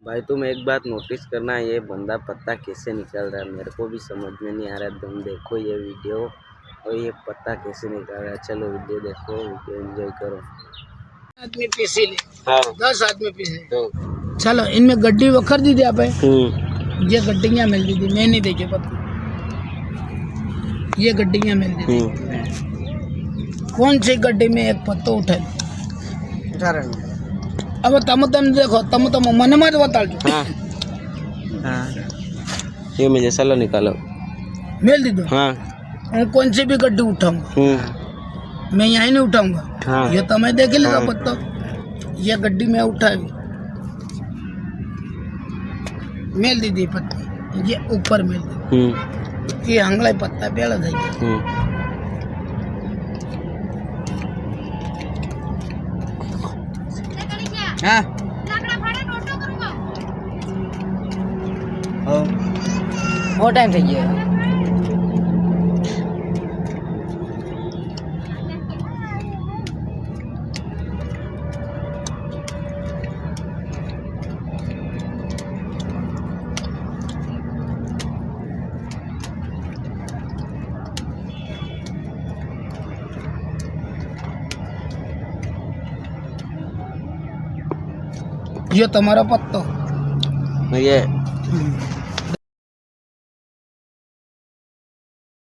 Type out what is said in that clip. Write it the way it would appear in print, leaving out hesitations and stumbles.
भाई तुम एक बात नोटिस करना, ये बंदा पत्ता कैसे निकाल रहा है, मेरे को भी समझ में नहीं आ रहा। तुम देखो ये वीडियो और ये पत्ता कैसे निकाल रहा है। चलो वीडियो देखो, वीडियो एंजॉय करो। आदमी पीसी ले, हाँ 10 आदमी पीसे तो चलो इनमें गड्डी वखर दी थी आप ये गड्डियां मिल दी थी, मैं नहीं देखी पत्ता, ये गड्डियां मिल दी थी। कौन सी गड्डी में एक पत्तो उठा रहे? अब तम देखो तम मन मत बता। हाँ हाँ ये मुझे चलो निकालो। मिल दी दो। हाँ मैं कौन सी भी गड्डी उठाऊंगा, मैं यहीं नहीं उठाऊंगा। हाँ ये तो मैं देख लेगा पत्ता, ये गड्डी में उठाई मिल दी थी पत्ती, ये ऊपर मिल दी ये हंगला पत्ता पेड़ था। हाँ बहुत टाइम થઈ ગયો। ये तुम्हारा पत्ता ये